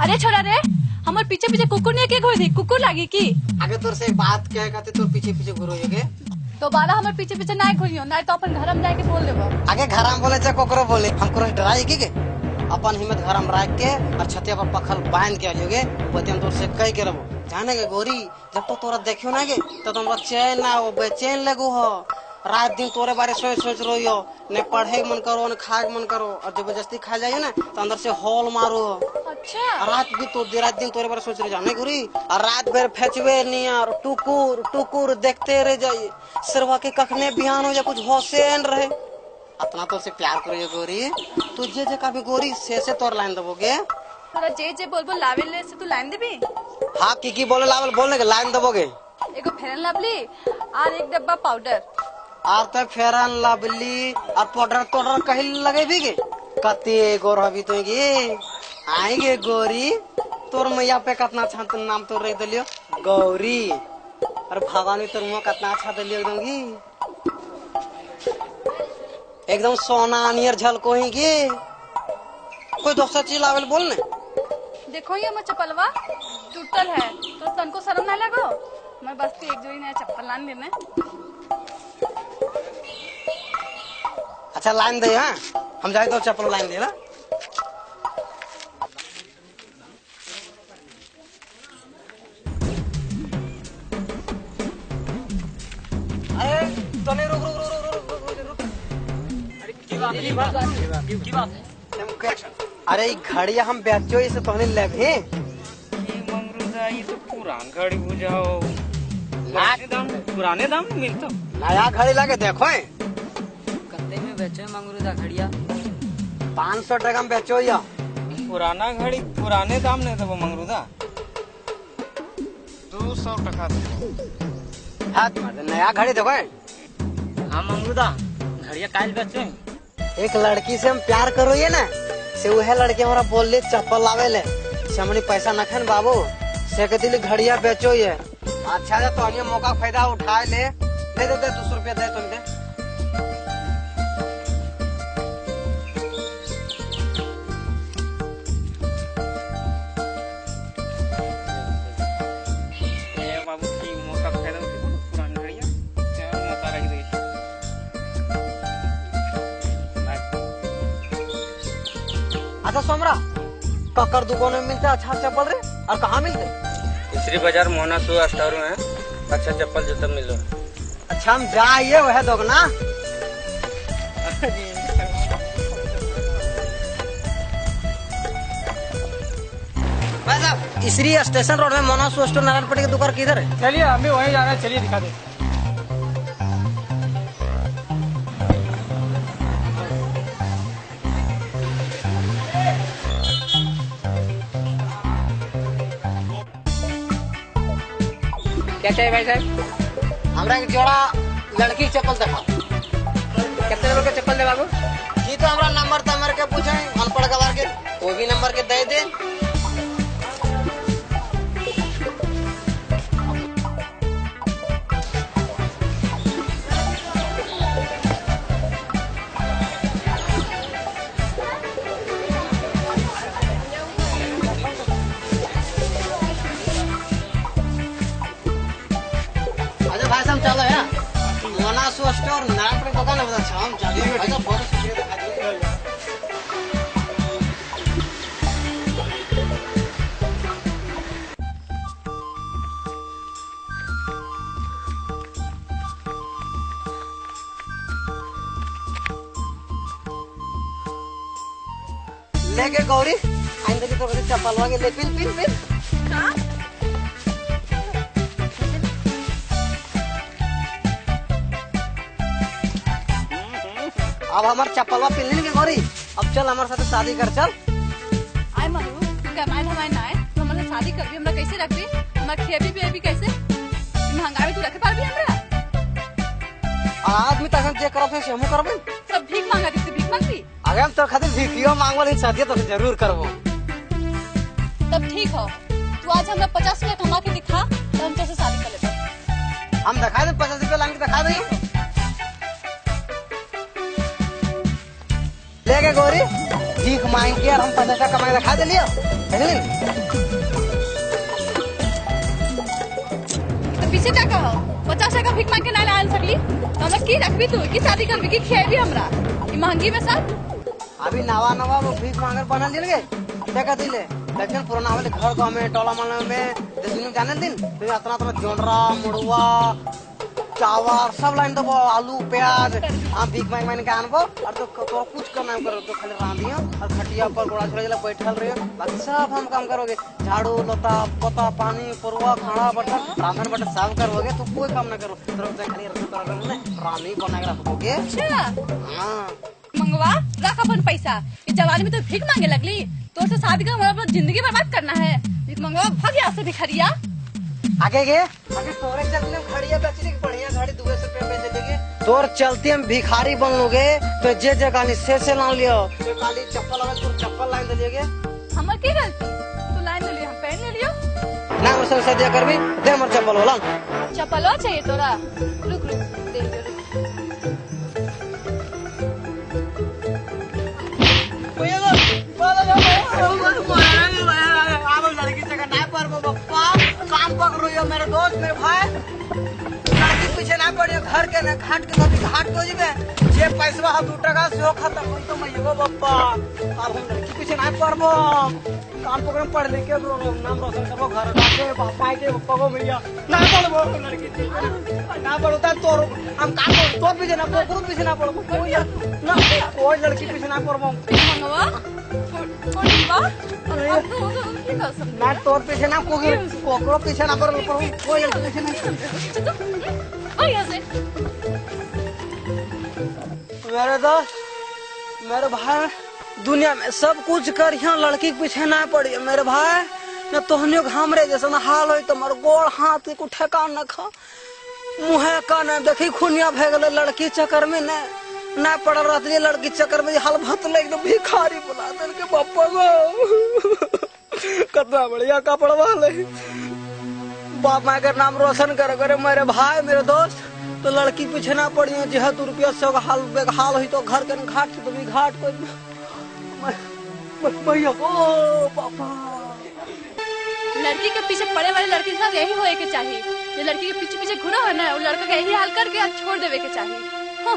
अरे छोरा रे, हमारे पीछे पीछे कुकुर नहीं के घोड़ी थी, कुकुर लागी की? आगे तोर से एक बात कहे कहते तोर पीछे पीछे घुरोगे तो बाला हमारे पीछे पीछे ना घुरियो, ना तो अपन घर में जाके बोल देबो। आगे घर में बोले चाहे कोकरो बोले हमको डराई की के अपन हिम्मत घर में रख के और छतिया पर पखल बांध के आइयोगे बतिया तोर से कह के रहो जाने के गोरी जब तो तोरा देखियो ना गे तो तुम चैन ना हो बेचैन लगो हो रात दिन तोरे बारे सोच रही हो न पढ़े मन करो न खाए मन करो और जबरदस्ती खा जाइए ना तो अंदर से हॉल मारो। अच्छा रात भी तो रात दिन तोरे बारे सोच रहे जाने गोरी और रात भर फेंचवे नियर टुकुर टुकुर देखते रह जाइए सिरवा के कखने बिहान हो जा कुछ होशेन रहे अपना तो से प्यार करिए गोरी तू जे कभी गोरी से तोर लाइन दबोगे तोरा जे बोल लावेले से तू लाइन देबी। हाँ की बोले लावल बोलने के लाइन दबोगे एगो फेरन लवली और एक डब्बा पाउडर और तो फेरन लवली और पाउडर तोडर कहीं लगे भी गे कते गोर अभी तो आएंगे गोरी तोर मैया पे कितना अच्छा नाम तो रख दिलियो गौरी और भवानी तोर मुँह कितना अच्छा दिलियो एकदम एकदम सोना नियर झलको ही गे कोई दूसरा चीज लावल बोलने देखो ये मैं चप्पलवा टूटल है तो तनको शर्म ना लगो मैं बस तो एक जोड़ी नया चप्पल लान लेने। अच्छा लाइन दे हाँ हम जाए तो चप्पल लाइन दे ना अरे तने रुक रुक रुक रुक रुक रुक की बात अरे घड़िया हम बेचो इसे तोहने लेबे ममरूदा ये तो पुरान घड़ी बुझाओ पुराने दाम में मिलता नया घड़ी लाके देखो कत्ते में बेचो मंगरूदा घड़िया 500 टका में बेचो या पुराना घड़ी पुराने दाम नहीं था मंगरूदा 200 टका हाँ नया घड़ी देखो हाँ मंगरूदा घड़िया काल बेचो एक लड़की से हम प्यार करो ये ना से वह लड़की हमारा बोल ले चप्पल लावे ले से हमने पैसा न खान बाबू से कहती घड़िया बेचो ये अच्छा तो अन्य मौका फायदा उठाए ले दे 200 रुपया दे तुम दे बाबू की मौका फायदा उठे पुरानी घड़िया मौका रख दे अच्छा सोमरा ककर दुकान में मिलते अच्छा चप्पल रे और कहाँ मिलते तीसरी बाजार मोहना शू स्टोर में अच्छा चप्पल जूता मिलो। अच्छा हम जाइए वह दोग ना इसरी स्टेशन रोड में मोना शू स्टोर नारायणपट्टी की दुकान किधर है चलिए हम भी वहीं जा रहे हैं, चलिए दिखा दे। क्या चाहिए भाई साहब? हमरा एक जोड़ा लड़की चप्पल देखा कितने नंबर का चप्पल दे बाबू? जी तो हमरा नंबर तमर के पूछे अनपढ़ गवार के वो भी नंबर के दे दे भाई साहब चलो है मोना शू स्टोर नारायणपुर दुकान है बता हम चलिए भाई साहब बहुत शुक्रिया दिखा दिए लेके गौरी आइंदा की तो चप्पल वागे ले पिन पिन पिन हाँ? अब हमारे चप्पलवा पिन के गौरी अब चल हमारे साथ शादी कर चल आए मनु तू कमाए हमारे ना आए तो हमारे शादी कर भी हमरा कैसे रख भी हमारे खेबी पिएबी कैसे महंगा भी तू रखे पार भी हमरा आदमी तक जे करब से हमहु करबे सब भीख मांगा दी भीख मांगती अगर हम तो खातिर भिखियो मांगवल शादी तो जरूर करबो तब ठीक हो तू आज हमरा 50 रुपया कमा के दिखा तो हम कैसे शादी कर लेते हम दिखा दे 50 रुपया लांग के दिखा दे लेके गौरी भीख मांग के और हम 50 कमाए दिखा दे लियो तो पीछे क्या कहो 50 टका भीख मांग के ना लाल सकली तो हमरा की रखबी तू की शादी करबी की खियाबी हमरा ई महंगी में सब अभी नवा नवा वो भीख मांगर बनल दिल गे देखा दिले लेकिन पुराना वाले घर गाँव में टोला मोहल्ला में जैसे जाने दिन तो इतना इतना जोनरा मुड़वा चावल सब लाइन दबो आलू प्याज हम भीख मांग मांग के आनबो और तो कुछ करना करो तो खाली रांधियो और खटिया पर गोड़ा छोड़ जला बैठल रहियो बाकी सब हम काम करोगे झाड़ू लता पता पानी पुरवा खाना बर्तन रांधन बर्तन सब करोगे तो कोई काम ना करो तो खाली रानी बना के रखोगे। अच्छा हाँ मंगवा रख अपन पैसा इस जवानी में तो भीख मांगे लगली तो से शादी कर अपना जिंदगी बर्बाद करना है भीख मंगवा भाग यहाँ से भिखरिया आगे गे आगे तोरे चलते हम खड़िया बेचने की बढ़िया गाड़ी 200 रुपये में चलेगी तोर चलते हम भिखारी बन लोगे तो जे जगह से ला लियो तो काली चप्पल अगर तोर चप्पल लाइन दे लियोगे हमर की गलती तू लाइन ले लियो हम पहन ले लियो ना मुझसे सदिया करबी दे हमर चप्पल वाला चप्पलवा चाहिए तोरा रुक रुक दे दे लड़की जगह ना पर पप्पा काम पकड़ो यो मेरे दोस्त मेरे भाई लड़की पीछे ना पड़ियो घर के ना घाट के कभी घाट तो जीवे जे पैसा हाथ 2 टका से हो खत्म होई तो मैं एगो पप्पा अब हम लड़की पीछे ना पड़बो काम पकड़ पढ़ लिख के नाम रोशन करबो घर के पापा के पप्पा को भैया ना पड़बो लड़की ना पड़ता तोर हम काम करो तो पीछे ना पकड़ो पीछे ना पड़बो कोई ना कोई लड़की पीछे ना पड़बो मंगवा कोई बा अब तो की कर सकते मैं तोर पीछे ना कोकरो पीछे ना पड़बो कोई लड़की पीछे ना भैया से मेरे दोस्त मेरे भाई दुनिया में सब कुछ कर यहाँ लड़की के पीछे ना पड़ी मेरे भाई न तोहनियो हमरे जैसा हाल हो तो मर गोड़ हाथ के कुछ ठेकान न खा मुहे का न देखी खुनिया भे गए लड़की चक्कर में न पड़ रही लड़की चक्कर में हाल भत लग भिखारी बुला दे के पप्पा को कितना बढ़िया कपड़ा वाले बाप माँ का नाम रोशन करे मेरे भाई मेरे दोस्त तो लड़की पीछे ना पड़ी है जह 2 रुपया से हाल बेहाल हुई तो घर के घाट तो भी घाट को भैया ओ पापा लड़की के पीछे पड़े वाले लड़की के साथ यही होए के चाहिए जो लड़की के पीछे पीछे घुरा है ना वो लड़का का यही हाल करके आज छोड़ देवे के चाहिए हाँ।